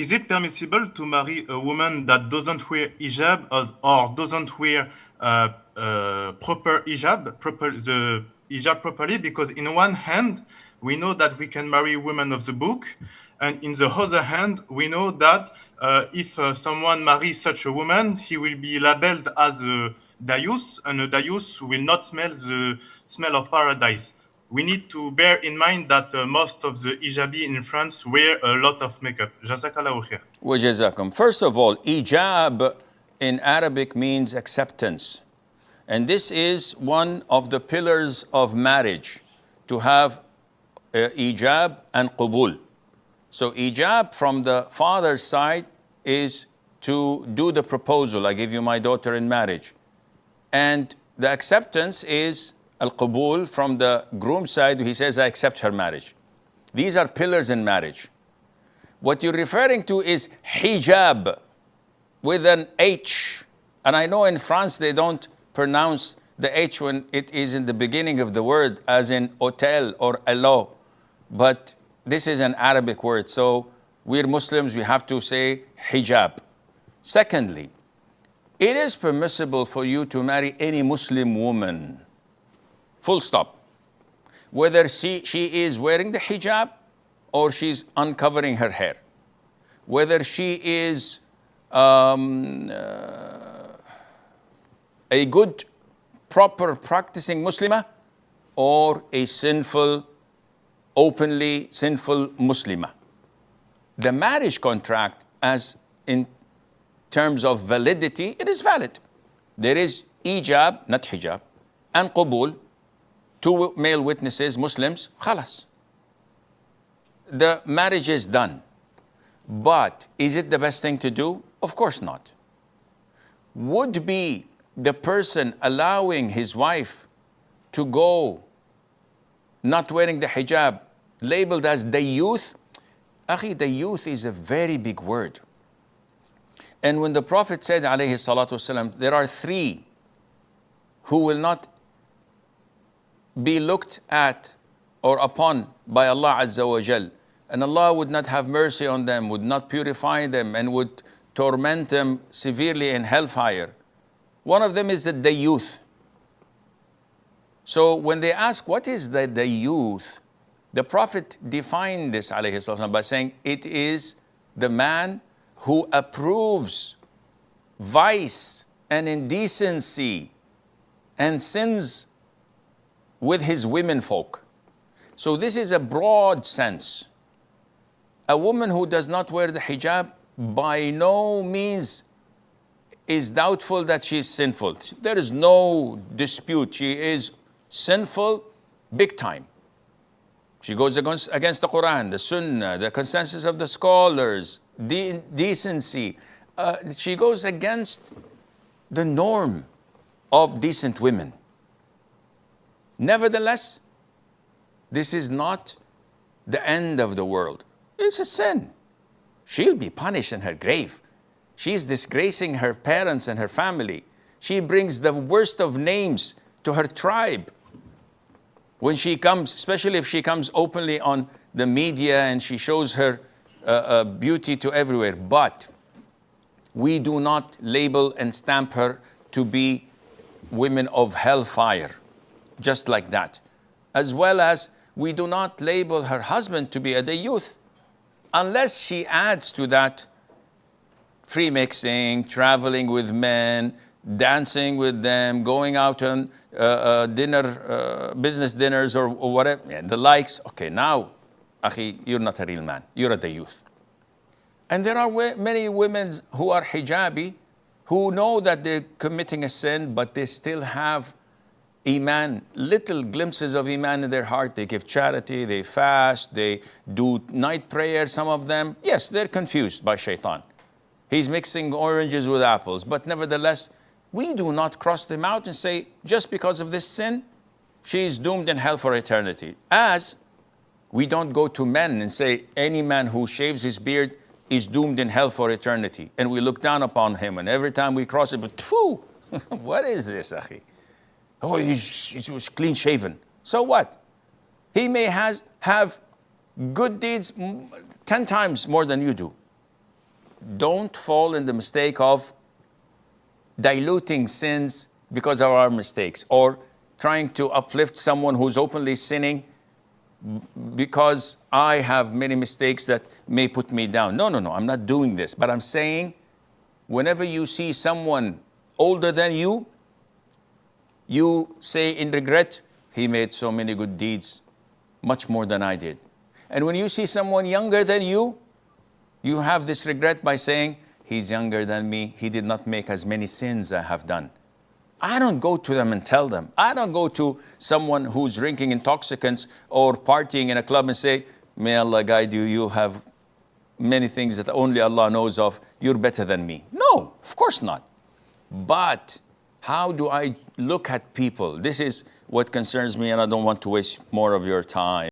Is it permissible to marry a woman that doesn't wear hijab or doesn't wear proper hijab, the hijab properly? Because in one hand, we know that we can marry women of the book, and in the other hand, we know that if someone marries such a woman, he will be labeled as a dayouth, and a dayouth will not smell the smell of paradise. We need to bear in mind that most of the hijabi in France wear a lot of makeup. Jazakallahu khair. وجزاكم. First of all, hijab in Arabic means acceptance. And this is one of the pillars of marriage, to have hijab and qubul. So hijab from the father's side is to do the proposal. I give you my daughter in marriage. And the acceptance is al-qubul from the groom's side. He says, I accept her marriage. These are pillars in marriage. What you're referring to is hijab with an H. And I know in France they don't pronounce the H when it is in the beginning of the word, as in hotel or hello. But this is an Arabic word. So we're Muslims, we have to say hijab. Secondly, it is permissible for you to marry any Muslim woman. Full stop. Whether she is wearing the hijab or she's uncovering her hair. Whether she is a good, proper practicing Muslimah or a sinful, openly sinful Muslimah. The marriage contract, as in terms of validity, it is valid. There is ijab, not hijab, and qubul, two male witnesses, Muslims, khalas. The marriage is done. But is it the best thing to do? Of course not. Would be the person allowing his wife to go not wearing the hijab labeled as dayouth? Akhi, dayouth is a very big word. And when the Prophet said, alayhi salatu wasalam, there are three who will not be looked at or upon by Allah Azza wa Jal, and Allah would not have mercy on them, would not purify them, and would torment them severely in hellfire. One of them is the dayouth. So when they ask, what is the dayouth? The Prophet defined this, alayhi salatu, by saying, it is the man who approves vice and indecency and sins with his women folk. So this is a broad sense. A woman who does not wear the hijab by no means is doubtful that she is sinful. There is no dispute. She is sinful big time. She goes against the Quran, the Sunnah, the consensus of the scholars, decency. She goes against the norm of decent women. Nevertheless, this is not the end of the world. It's a sin. She'll be punished in her grave. She's disgracing her parents and her family. She brings the worst of names to her tribe. When she comes, especially if she comes openly on the media and she shows her beauty to everywhere. But we do not label and stamp her to be women of hellfire, just like that. As well as we do not label her husband to be a dayouth, unless she adds to that free mixing, traveling with men, dancing with them, going out on business dinners or whatever, and the likes. Okay, now, akhi, you're not a real man. You're a dayouth. And there are many women who are hijabi, who know that they're committing a sin, but they still have iman, little glimpses of iman in their heart. They give charity, they fast, they do night prayer, some of them. Yes, they're confused by shaitan. He's mixing oranges with apples, but nevertheless, we do not cross them out and say, just because of this sin, she is doomed in hell for eternity. As we don't go to men and say, any man who shaves his beard is doomed in hell for eternity. And we look down upon him, and every time we cross it, but phew, what is this, akhi? Oh, he was clean shaven. So what? He may have good deeds 10 times more than you do. don't fall in the mistake of diluting sins because of our mistakes, or trying to uplift someone who's openly sinning because I have many mistakes that may put me down. No, I'm not doing this. But I'm saying, whenever you see someone older than you, you say in regret, he made so many good deeds, much more than I did. And when you see someone younger than you have this regret by saying, he's younger than me, he did not make as many sins I have done. I don't go to them and tell them. I don't go to someone who's drinking intoxicants or partying in a club and say, may Allah guide you, you have many things that only Allah knows of, you're better than me. No, of course not. But how do I look at people? This is what concerns me, and I don't want to waste more of your time.